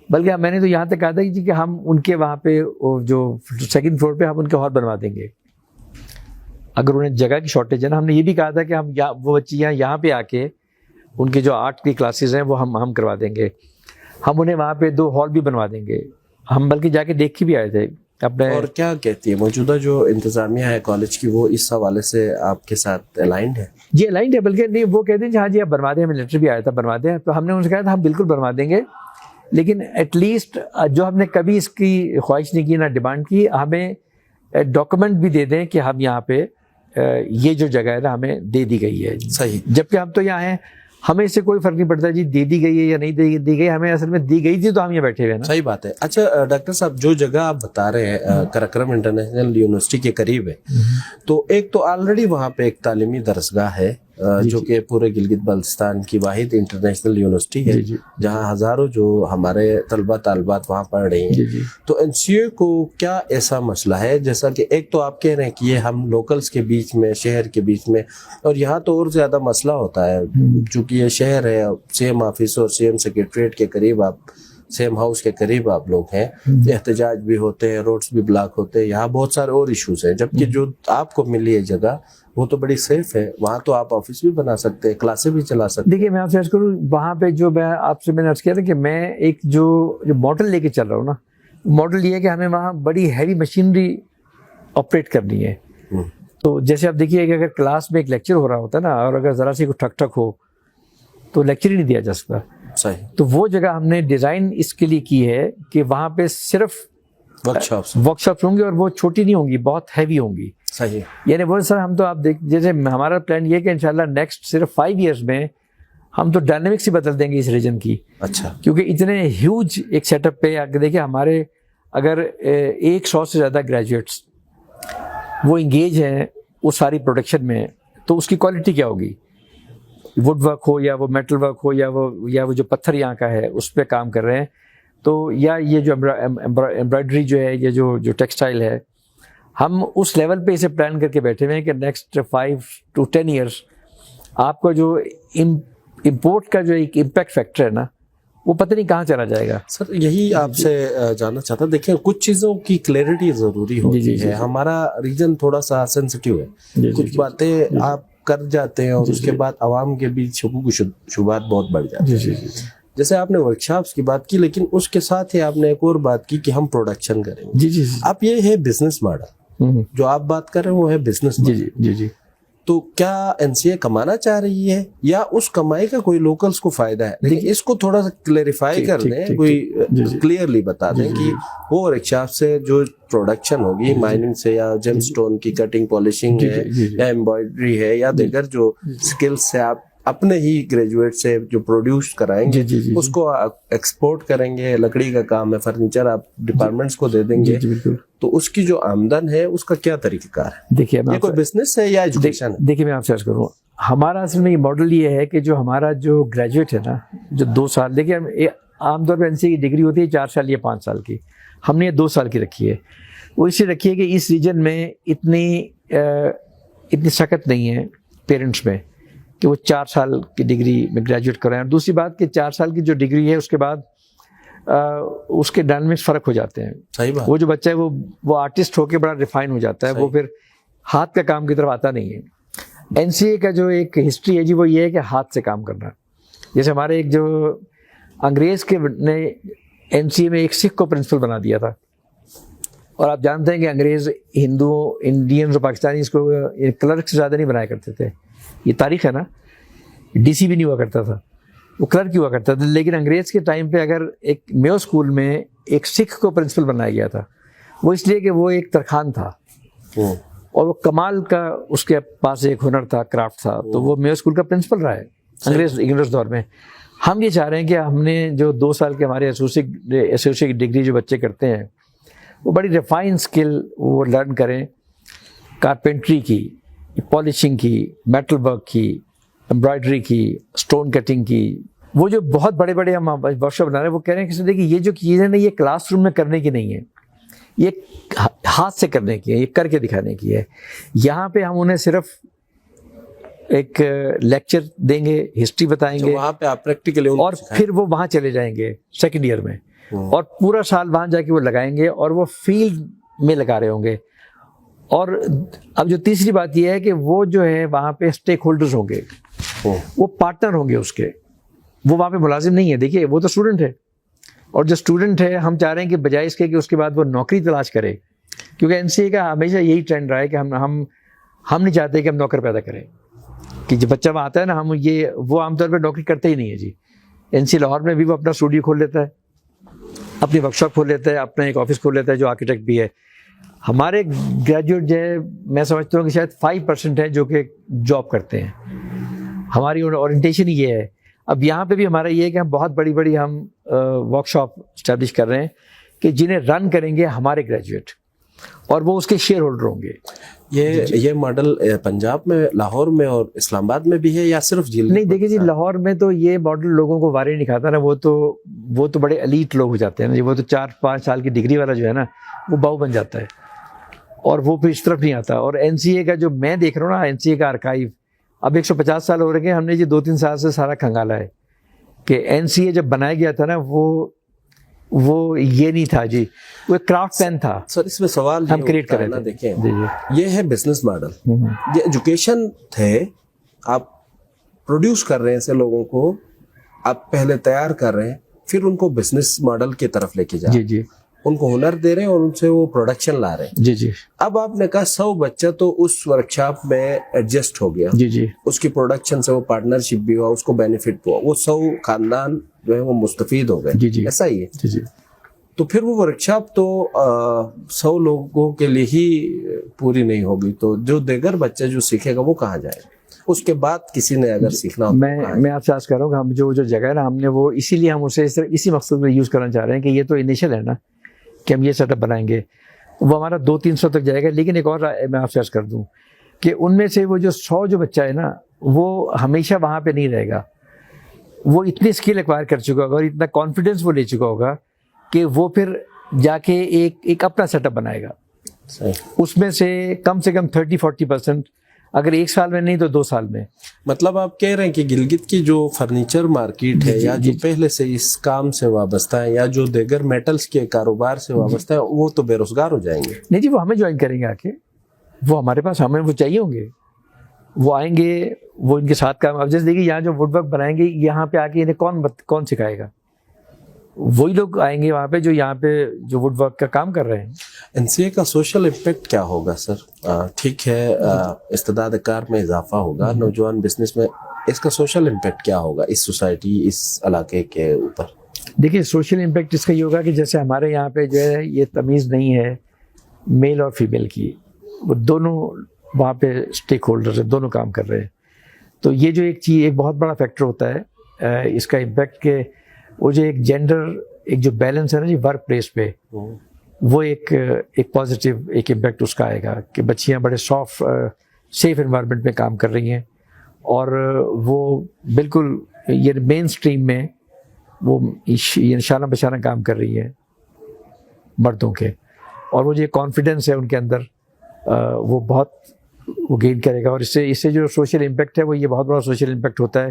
بلکہ میں نے تو یہاں تک کہا تھا کہ ہم ان کے وہاں پہ جو سیکنڈ فلور پہ ہم ان کے ہال بنوا دیں گے اگر انہیں جگہ کی شارٹیج ہے نا. ہم نے یہ بھی کہا تھا کہ ہم وہ بچیاں یہاں پہ آ کے ان کے جو آرٹ کی کلاسز ہیں وہ ہم کروا دیں گے, ہم انہیں وہاں پہ 2 ہال بھی بنوا دیں گے. ہم بلکہ جا کے دیکھ کے بھی آئے تھے اپنے. اور کیا کہتی ہے موجودہ جو انتظامیہ ہے کالج کی, وہ اس حوالے سے آپ کے ساتھ الائنڈ ہے؟ جی الائنڈ ہے, بلکہ نہیں وہ کہتے ہیں جی ہاں جی آپ بنوا دیں, ہمیں لیٹر بھی آیا تھا بنوا دیں. تو ہم نے ان سے کہا تھا ہم بالکل بنوا دیں گے, لیکن ایٹ لیسٹ جو ہم نے کبھی اس کی خواہش نہیں کی نہ ڈیمانڈ کی, ہمیں ڈاکومنٹ بھی دے دیں کہ ہم یہاں پہ یہ جو جگہ ہے نا ہمیں دے دی گئی ہے. صحیح. جبکہ ہم تو یہاں ہیں, ہمیں اس سے کوئی فرق نہیں پڑتا جی دے دی گئی ہے یا نہیں دی گئی, ہمیں اصل میں دی گئی تھی تو ہم یہ بیٹھے ہوئے نا. صحیح بات ہے. اچھا ڈاکٹر صاحب, جو جگہ آپ بتا رہے ہیں کراکرم انٹرنیشنل یونیورسٹی کے قریب ہے, تو ایک تو آلریڈی وہاں پہ ایک تعلیمی درسگاہ ہے جو کہ پورے گلگت بلتستان کی واحد انٹرنیشنل یونیورسٹی ہے جہاں ہزاروں جو ہمارے طلبہ طالبات وہاں پڑھ رہی ہیں. تو این سی اے کو کیا ایسا مسئلہ ہے, جیسا کہ ایک تو آپ کہہ رہے ہیں کہ یہ ہم لوکلز کے بیچ میں, شہر کے بیچ میں, اور یہاں تو اور زیادہ مسئلہ ہوتا ہے چونکہ یہ شہر ہے, سیم آفس اور سیم سیکریٹریٹ کے قریب آپ, سیم ہاؤس کے قریب آپ لوگ ہیں, احتجاج بھی ہوتے ہیں, روڈز بھی بلاک ہوتے ہیں, یہاں بہت سارے اور ایشوز ہیں. جبکہ جو آپ کو ملی ہے جگہ وہ تو بڑی سیف ہے, وہاں تو آپ آفس بھی بنا سکتے ہیں, کلاسیں بھی چلا سکتے ہیں. دیکھیے میں آپ سے عرض کروں, وہاں پہ جو میں آپ سے میں نے عرض کیا تھا کہ میں ایک جو ماڈل لے کے چل رہا ہوں نا, ماڈل یہ ہے کہ ہمیں وہاں بڑی ہیوی مشینری آپریٹ کرنی ہے. تو جیسے آپ دیکھیے کہ اگر کلاس میں ایک لیکچر ہو رہا ہوتا ہے نا, اور اگر ذرا سی کوئی ٹھک ٹھک ہو تو لیکچر ہی نہیں دیا جا سکتا. صحیح. تو وہ جگہ ہم نے ڈیزائن اس کے لیے کی ہے کہ وہاں پہ صرف ورکشاپس ہوں گی, اور وہ چھوٹی نہیں ہوں گی, بہت ہیوی ہوں گی. صحیح. یعنی وہ سر ہم تو آپ دیکھ, جیسے ہمارا پلان یہ ہے کہ انشاءاللہ نیکسٹ صرف 5 ایئرس میں ہم تو ڈائنامکس ہی بدل دیں گے اس ریجن کی. اچھا. کیونکہ اتنے ہیوج ایک سیٹ اپ پہ دیکھیں ہمارے اگر 100 سے زیادہ گریجویٹس وہ انگیج ہیں اس ساری پروڈکشن میں, تو اس کی کوالٹی کیا ہوگی, وڈ ورک ہو یا وہ میٹل ورک ہو یا وہ جو پتھر یہاں کا ہے اس پہ کام کر رہے ہیں, تو یا یہ جو ایمبرائڈری جو ہے, یہ جو ٹیکسٹائل ہے, ہم اس لیول پہ اسے پلان کر کے بیٹھے ہوئے ہیں کہ نیکسٹ 5 to 10 ایئرس آپ کا جو امپورٹ کا جو ایک امپیکٹ فیکٹر ہے نا, وہ پتہ نہیں کہاں چلا جائے گا. سر یہی آپ سے جاننا چاہتا, دیکھیں کچھ چیزوں کی کلیئرٹی ضروری ہوتی ہے. ہمارا ریجن تھوڑا سا سینسٹیو ہے, کچھ باتیں آپ کر جاتے ہیں اور اس کے بعد عوام کے بیچ شکوک و شبہات بہت بڑھ جاتے ہیں. جیسے آپ نے ورکشاپس کی بات کی, لیکن اس کے ساتھ ہی آپ نے ایک اور بات کی کہ ہم پروڈکشن کریں گے. آپ یہ ہے بزنس ماڈل جو آپ بات کر رہے ہیں, وہ ہے بزنس ماڈل. تو کیا این سی اے کمانا چاہ رہی ہے یا اس کمائی کا کوئی لوکلز کو فائدہ ہے؟ لیکن اس کو تھوڑا سا کلیریفائی کر دیں, کوئی کلیئرلی بتا دیں کہ وہ ورکشاپ سے جو پروڈکشن ہوگی, مائننگ سے یا جیم سٹون کی کٹنگ پالشنگ ہے یا ایمبرائڈری ہے یا دیگر جو سکلز سے آپ اپنے ہی گریجویٹ سے جو پروڈیوس کرائیں گے اس کو ایکسپورٹ کریں گے. لکڑی کا کام ہے, فرنیچر آپ ڈپارٹمنٹس کو دے دیں گے, تو اس کی جو آمدن ہے اس کا کیا طریقہ کار ہے؟ دیکھیے یہ کوئی بزنس ہے یا ایجوکیشن ہے؟ دیکھیے میں آپ سے عرض کروں, ہمارا اصل میں یہ ماڈل یہ ہے کہ جو ہمارا جو گریجویٹ ہے نا, جو 2 سال, دیکھیے عام طور پہ این سی اے کی ڈگری ہوتی ہے 4 سال یا 5 سال کی, ہم نے یہ 2 سال کی رکھی ہے. وہ اس لیے رکھی ہے کہ اس ریجن میں اتنی سخت نہیں ہے پیرنٹس میں کہ وہ 4 سال کی ڈگری میں گریجویٹ کرائیں. اور دوسری بات کہ 4 سال کی جو ڈگری ہے اس کے بعد اس کے ڈائنامکس فرق ہو جاتے ہیں. صحیح بات. وہ جو بچہ ہے وہ آرٹسٹ ہو کے بڑا ریفائن ہو جاتا ہے, وہ پھر ہاتھ کا کام کی طرف آتا نہیں ہے. این سی اے کا جو ایک ہسٹری ہے جی, وہ یہ ہے کہ ہاتھ سے کام کرنا. جیسے ہمارے ایک جو انگریز کے نے NCA میں ایک سکھ کو پرنسپل بنا دیا تھا. اور آپ جانتے ہیں کہ انگریز ہندوؤں انڈینز اور پاکستانیز کو کلرک سے زیادہ نہیں بنایا کرتے تھے. یہ تاریخ ہے نا. DC بھی نہیں ہوا کرتا تھا, وہ کلرک ہوا کرتا تھا. لیکن انگریز کے ٹائم پہ اگر ایک میو اسکول میں ایک سکھ کو پرنسپل بنایا گیا تھا, وہ اس لیے کہ وہ ایک ترخان تھا اور وہ کمال کا اس کے پاس ایک ہنر تھا, کرافٹ تھا, تو وہ میو اسکول کا پرنسپل رہا ہے انگریز دور میں. ہم یہ چاہ رہے ہیں کہ ہم نے جو 2 سال کے ہمارے ایسوسیٹ ڈگری جو بچے کرتے ہیں وہ بڑی ریفائن اسکل وہ لرن کریں, کارپینٹری کی, پالشنگ کی, میٹل ورک کی, امبرائڈری کی, اسٹون کٹنگ کی. وہ جو بہت بڑے بڑے ہم ورک شاپ بنا رہے ہیں, وہ کہہ رہے ہیں کہ دیکھیے یہ جو چیزیں نا یہ کلاس روم میں کرنے کی نہیں ہے, یہ ہاتھ سے کرنے کی ہے, یہ کر کے دکھانے کی ہے. یہاں پہ ہم انہیں صرف ایک لیکچر دیں گے, ہسٹری بتائیں گے, وہاں پہ آپ پریکٹیکلی, اور پھر وہ وہاں چلے جائیں گے سیکنڈ ایئر میں, اور پورا سال وہاں جا کے وہ لگائیں گے اور وہ فیلڈ میں لگا رہے ہوں گے. اور اب جو تیسری بات یہ ہے کہ وہ جو ہے وہاں پہ اسٹیک ہولڈرز ہوں گے, وہ پارٹنر ہوں گے اس کے, وہ وہاں پہ ملازم نہیں ہے. دیکھیے وہ تو اسٹوڈنٹ ہے, اور جو اسٹوڈنٹ ہے ہم چاہ رہے ہیں کہ بجائے اس کے کہ اس کے بعد وہ نوکری تلاش کرے, کیونکہ NCA کا ہمیشہ یہی ٹرینڈ رہا ہے کہ ہم نہیں چاہتے کہ ہم نوکر پیدا کریں, کہ جب بچہ وہاں آتا ہے نا وہ عام طور پہ نوکری کرتے ہی نہیں ہے جی. NCA لاہور میں بھی وہ اپنا اسٹوڈیو کھول لیتا ہے, اپنی ورک شاپ کھول لیتا ہے, اپنا ایک آفس کھول لیتا ہے, جو آرکیٹیکٹ بھی ہے. ہمارے گریجویٹ جو ہے میں سمجھتا ہوں کہ شاید 5% ہے جو کہ جاب کرتے ہیں. ہماری اورینٹیشن یہ ہے. اب یہاں پہ بھی ہمارا یہ ہے کہ ہم بہت بڑی ہم ورک شاپ اسٹیبلش کر رہے ہیں کہ جنہیں رن کریں گے ہمارے گریجویٹ, اور وہ اس کے شیئر ہولڈر ہوں گے. یہ ماڈل پنجاب میں, لاہور میں اور اسلام آباد میں بھی ہے یا صرف جیل؟ نہیں دیکھیے جی, لاہور میں تو یہ ماڈل لوگوں کو وارے نہیں کھاتا نا. وہ تو بڑے ایلیٹ لوگ ہو جاتے ہیں نا, وہ تو 4-5 سال کی ڈگری والا جو ہے نا وہ باؤ بن جاتا ہے, اور وہ پھر اس طرف نہیں آتا. اور NCA کا جو میں دیکھ رہا ہوں نا, NCA کا آرکائیو اب 150 سال ہو رہے ہیں, ہم نے جی 2-3 سال سے سارا کھنگالا ہے کہ NCA جب بنایا گیا تھا نا وہ یہ نہیں تھا جی, وہ ایک کرافٹ پین تھا. سر اس میں سوال ہم کریٹ کر رہے تھے. دیکھیں یہ ہے بزنس ماڈل, یہ ایجوکیشن تھے, آپ پروڈیوس کر رہے ہیں ایسے لوگوں کو, آپ پہلے تیار کر رہے ہیں, پھر ان کو بزنس ماڈل کی طرف لے کے جا رہے ہیں, ان کو ہنر دے رہے ہیں اور ان سے وہ پروڈکشن لا رہے ہیں. جی. اب آپ نے کہا 100 بچہ تو اس ورکشاپ میں ایڈجسٹ ہو گیا, جی, اس کی پروڈکشن سے وہ پارٹنرشپ بھی ہوا, اس کو بینیفٹ ہوا, وہ 100 خاندان جو ہے وہ مستفید ہو گئے. جی ایسا ہی ہے. جی. تو پھر وہ ورکشاپ تو 100 لوگوں کے لیے ہی پوری نہیں ہوگی, تو جو دیگر بچہ جو سیکھے گا وہ کہاں جائے گا؟ اس کے بعد کسی نے اگر سیکھنا ہو, میں آپ سے عرض کر رہا ہوں کہ ہم جو جگہ ہے نا, ہم نے وہ اسی لیے ہم اسے اسی مقصد میں یوز کرنا چاہ رہے ہیں کہ یہ تو انیشل ہے نا کہ ہم یہ سیٹ اپ بنائیں گے, وہ ہمارا 200-300 تک جائے گا. لیکن ایک اور میں آپ سے عرض کر دوں کہ ان میں سے وہ جو 100 جو بچہ ہے نا, وہ ہمیشہ وہاں پہ نہیں رہے گا. وہ اتنی اسکل ایکوائر کر چکا ہوگا اور اتنا کانفیڈینس وہ لے چکا ہوگا کہ وہ پھر جا کے ایک اپنا سیٹ اپ بنائے گا. اس میں سے کم 30-40% اگر 1 سال میں نہیں تو 2 سال میں. مطلب آپ کہہ رہے ہیں کہ گلگت کی جو فرنیچر مارکیٹ ہے یا جو پہلے سے اس کام سے وابستہ ہے یا جو دیگر میٹلز کے کاروبار سے وابستہ ہے, وہ تو بے روزگار ہو جائیں گے. نہیں جی, وہ ہمیں جوائن کریں گے آ کے, وہ ہمارے پاس ہمیں وہ چاہیے ہوں گے, وہ آئیں گے, وہ ان کے ساتھ کام. اب جیسے دیکھیے یہاں جو ووڈ ورک بنائیں گے, یہاں پہ آ کے انہیں کون سکھائے گا؟ وہی لوگ آئیں گے وہاں پہ جو یہاں پہ جو ووڈ ورک کا کام کر رہے ہیں. NCA کا سوشل امپیکٹ کیا ہوگا سر؟ ٹھیک ہے استعداد کار میں اضافہ ہوگا, نوجوان بزنس میں, اس کا سوشل امپیکٹ کیا ہوگا اس سوسائٹی, اس علاقے کے اوپر؟ دیکھیے سوشل امپیکٹ اس کا یہ ہوگا کہ جیسے ہمارے یہاں پہ جو ہے یہ تمیز نہیں ہے میل اور فیمیل کی, وہ دونوں وہاں پہ اسٹیک ہولڈرز ہیں, دونوں کام کر رہے ہیں. تو یہ جو ایک بہت بڑا فیکٹر ہوتا ہے اس کا امپیکٹ, کہ وہ جو ایک جینڈر ایک جو بیلنس ہے نا جی ورک پلیس پہ, وہ ایک پازیٹیو ایک امپیکٹ اس کا آئے گا کہ بچیاں بڑے سافٹ سیف انوائرمنٹ میں کام کر رہی ہیں, اور وہ بالکل یہ مین اسٹریم میں وہ نشانہ بشانہ کام کر رہی ہیں مردوں کے. اور وہ جو کانفیڈنس ہے ان کے اندر وہ بہت وہ گین کرے گا. اور اس سے جو سوشل امپیکٹ ہے وہ یہ بہت بڑا سوشل امپیکٹ ہوتا ہے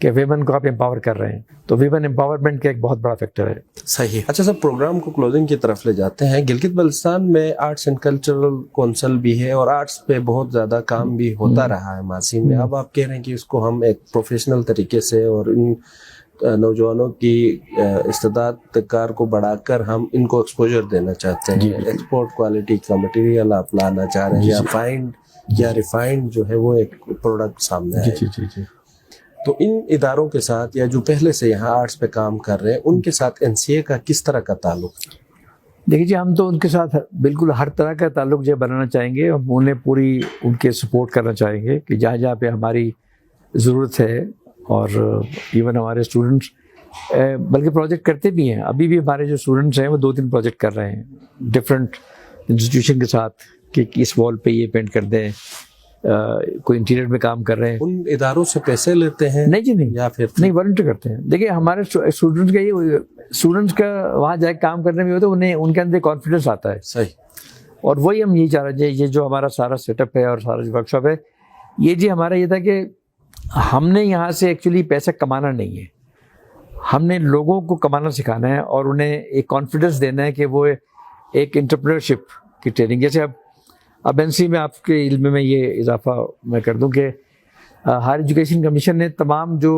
کہ ویمن کو آپ امپاور کر رہے ہیں, تو ویمن امپاورمنٹ کا ایک بہت بڑا فیکٹر ہے. صحیح. اچھا سر, پروگرام کو کلوزنگ کی طرف لے جاتے ہیں. گلگت بلتستان میں آرٹس اینڈ کلچرل کونسل بھی ہے اور آرٹس پہ بہت زیادہ کام بھی ہوتا رہا ہے ماضی میں. اب آپ کہہ رہے ہیں کہ اس کو ہم ایک پروفیشنل طریقے سے اور ان نوجوانوں کی استعداد کار کو بڑھا کر ہم ان کو ایکسپوجر دینا چاہتے ہیں, ایکسپورٹ کوالٹی کا مٹیریل آپ لانا چاہ رہے ہیں, یا فائنڈ یا ریفائنڈ جو ہے وہ ایک پروڈکٹ سامنے آئے. تو ان اداروں کے ساتھ یا جو پہلے سے یہاں آرٹس پہ کام کر رہے ہیں ان کے ساتھ NCA کا کس طرح کا تعلق؟ دیکھیے جی, ہم تو ان کے ساتھ بالکل ہر طرح کا تعلق جو بنانا چاہیں گے, ہم انہیں پوری ان کے سپورٹ کرنا چاہیں گے کہ جہاں جہاں پہ ہماری ضرورت ہے. اور ایون ہمارے اسٹوڈنٹس بلکہ پروجیکٹ کرتے بھی ہیں, ابھی بھی ہمارے جو اسٹوڈنٹس ہیں وہ 2-3 پروجیکٹ کر رہے ہیں ڈفرینٹ انسٹیٹیوشن کے ساتھ کہ اس وال پہ یہ پینٹ کر دیں, کوئی انٹیریئر میں کام کر رہے ہیں. ان اداروں سے پیسے لیتے ہیں؟ نہیں جی نہیں, یا پھر نہیں والنٹیئر کرتے ہیں. دیکھیے ہمارے اسٹوڈنٹس کا یہ اسٹوڈنٹس کا وہاں جا کے کام کرنے میں ہوتا ہے, انہیں ان کے اندر کانفیڈنس آتا ہے. صحیح. اور وہی ہم یہی چاہ رہے ہیں, یہ جو ہمارا سارا سیٹ اپ ہے اور سارا جو ورک شاپ ہے, یہ جی ہمارا یہ تھا کہ ہم نے یہاں سے ایکچولی پیسہ کمانا نہیں ہے, ہم نے لوگوں کو کمانا سکھانا ہے اور انہیں ایک کانفیڈنس دینا ہے کہ وہ ایک انٹرپرینورشپ کی ٹریننگ. جیسے اب NC میں آپ کے علم میں یہ اضافہ میں کر دوں کہ ہائر ایجوکیشن کمیشن نے تمام جو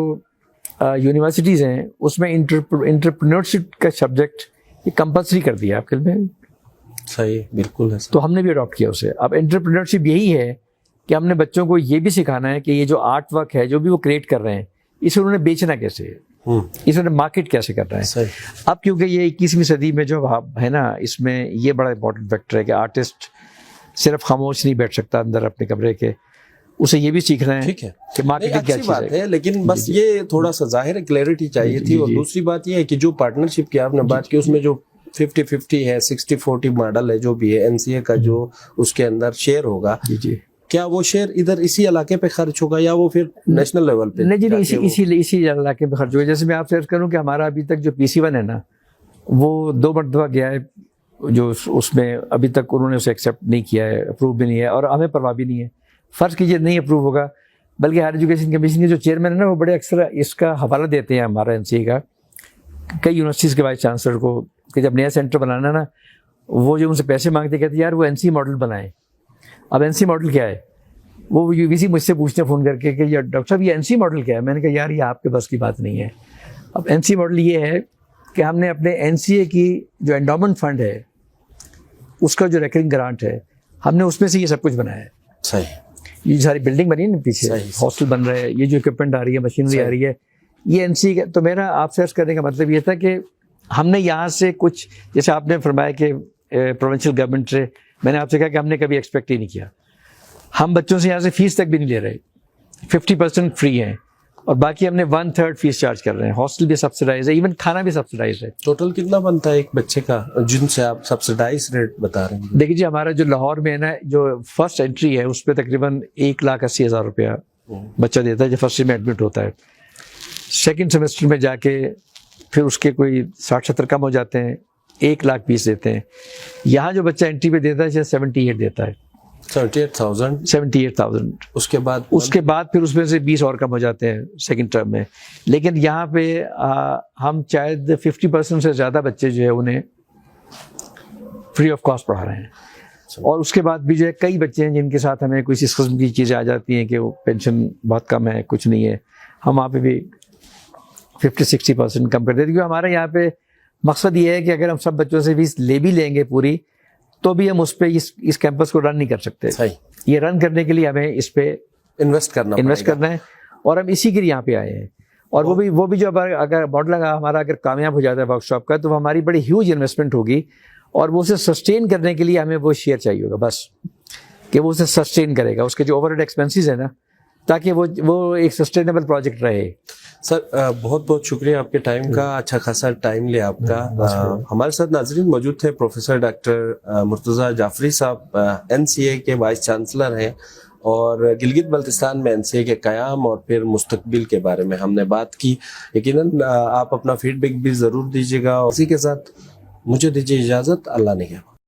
یونیورسٹیز ہیں اس میں انٹرپرینورشپ کا سبجیکٹ یہ کمپلسری کر دیا آپ کے علم میں. صحیح, بالکل ہے. تو ہم نے بھی اڈاپٹ کیا اسے. اب انٹرپرینورشپ یہی ہے کہ ہم نے بچوں کو یہ بھی سکھانا ہے کہ یہ جو آرٹ ورک ہے جو بھی وہ کریٹ کر رہے ہیں اسے انہوں نے بیچنا کیسے ہے, اسے انہوں نے مارکیٹ کیسے کرنا ہے. اب کیونکہ یہ 21ویں صدی میں جو ہے نا, اس میں یہ بڑا امپورٹنٹ فیکٹر ہے کہ آرٹسٹ صرف خاموش نہیں بیٹھ سکتا اندر اپنے کمرے کے, اسے یہ بھی سیکھنا ہے کہ مارکیٹنگ کیا چیز ہے. لیکن بس یہ تھوڑا سا ظاہر کلیئرٹی چاہیے تھی. اور دوسری بات یہ ہے کہ جو پارٹنرشپ کی آپ نے بات کی اس میں جو 50-50 ہے, 60-40 ماڈل ہے جو بھی ہے NCA کا, جو اس کے اندر شیئر ہوگا, کیا وہ شیئر ادھر اسی علاقے پہ خرچ ہوگا یا وہ پھر نیشنل لیول پہ؟ نہیں جی, اسی علاقے پہ خرچ ہوگا. جیسے میں آپ سے عرض کروں کہ ہمارا ابھی تک جو PC1 ہے نا وہ 2 مرتبہ گیا ہے, جو اس میں ابھی تک انہوں نے اسے ایکسیپٹ نہیں کیا ہے, اپروو بھی نہیں ہے, اور ہمیں پرواہ بھی نہیں ہے. فرض کیجیے نہیں اپروو ہوگا, بلکہ ہائر ایجوکیشن کمیشن کے جو چیئرمین ہے نا وہ بڑے اکثر اس کا حوالہ دیتے ہیں ہمارا NCA کا کئی یونیورسٹیز کے وائس چانسلر کو کہ جب نیا سینٹر بنانا نا, وہ جو ان سے پیسے مانگتے کہتے ہیں یار وہ NC ماڈل بنائیں. اب NC ماڈل کیا ہے, وہ UVC مجھ سے پوچھتے ہیں فون کر کے کہ یار ڈاکٹر صاحب یہ NC ماڈل کیا ہے. میں نے کہا یار یہ آپ کے بس کی بات نہیں ہے. اب NC ماڈل یہ ہے کہ ہم نے اپنے NCA کی جو انڈومنٹ فنڈ ہے اس کا جو ریکرنگ گرانٹ ہے ہم نے اس میں سے یہ سب کچھ بنایا ہے. صحیح. یہ ساری بلڈنگ بنی ہے نا پیچھے, ہاسٹل بن رہا ہے, یہ جو اکوپمنٹ آ رہی ہے, مشینری آ رہی ہے, یہ NCA کا. تو میرا آپ سے عرض کرنے کا مطلب یہ تھا کہ ہم نے یہاں سے کچھ, جیسے آپ نے فرمایا کہ پروونشل گورنمنٹ سے, میں نے آپ سے کہا کہ ہم نے کبھی ایکسپیکٹ ہی نہیں کیا. ہم بچوں سے یہاں سے فیس تک بھی نہیں لے رہے, 50% فری ہیں, اور باقی ہم نے 1/3 فیس چارج کر رہے ہیں. ہاسٹل بھی سبسڈائز ہے, ایون کھانا بھی سبسڈائز ہے. ٹوٹل کتنا بنتا ہے ایک بچے کا جن سے آپ سبسڈائز ریٹ بتا رہے ہیں؟ دیکھیے جی ہمارا جو لاہور میں ہے نا, جو فرسٹ انٹری ہے اس پہ تقریباً 1,80,000 روپیہ بچہ دیتا ہے جو فرسٹ میں ایڈمٹ ہوتا ہے. سیکنڈ سیمسٹر میں جا کے پھر اس کے کوئی 60-70 کم ہو جاتے ہیں, 1,20,000 دیتے ہیں. یہاں جو بچہ انٹری پہ دیتا ہے 78 دیتا ہے. 78,000. اس کے بعد پھر اس میں سے 20 اور کم ہو جاتے ہیں سیکنڈ ٹرم میں. لیکن یہاں پہ ہم شاید 50% سے زیادہ بچے جو ہے انہیں فری آف کاسٹ پڑھا رہے ہیں. اور اس کے بعد بھی جو ہے کئی بچے ہیں جن کے ساتھ ہمیں کوئی اس قسم کی چیزیں آ جاتی ہیں کہ وہ پینشن بہت کم ہے, کچھ نہیں ہے, ہم وہاں پہ بھی 50-60% کم کر دیتے. کیونکہ ہمارے یہاں پہ مقصد یہ ہے کہ اگر ہم سب بچوں سے فیس لے بھی لیں گے پوری, تو بھی ہم اس پہ اس کیمپس کو رن نہیں کر سکتے. یہ رن کرنے کے لیے ہمیں اس پہ انویسٹ کرنا ہے, اور ہم اسی کے لیے یہاں پہ آئے ہیں. اور وہ بھی جو اگر ماڈل ہمارا اگر کامیاب ہو جاتا ہے ورک شاپ کا, تو ہماری بڑی ہیوج انویسٹمنٹ ہوگی, اور وہ اسے سسٹین کرنے کے لیے ہمیں وہ شیئر چاہیے ہوگا بس, کہ وہ اسے سسٹین کرے گا, اس کے جو اوور ہیڈ ایکسپینسز ہیں نا, تاکہ وہ ایک سسٹینیبل پروجیکٹ رہے. سر بہت بہت شکریہ آپ کے ٹائم کا, اچھا خاصا ٹائم لیا آپ کا. ہمارے ساتھ ناظرین موجود تھے پروفیسر ڈاکٹر مرتضیٰ جعفری صاحب, NCA کے وائس چانسلر ہیں, اور گلگت بلتستان میں NCA کے قیام اور پھر مستقبل کے بارے میں ہم نے بات کی. یقیناً آپ اپنا فیڈ بیک بھی ضرور دیجیے گا. اور اسی کے ساتھ مجھے دیجیے اجازت. اللہ نگہبان.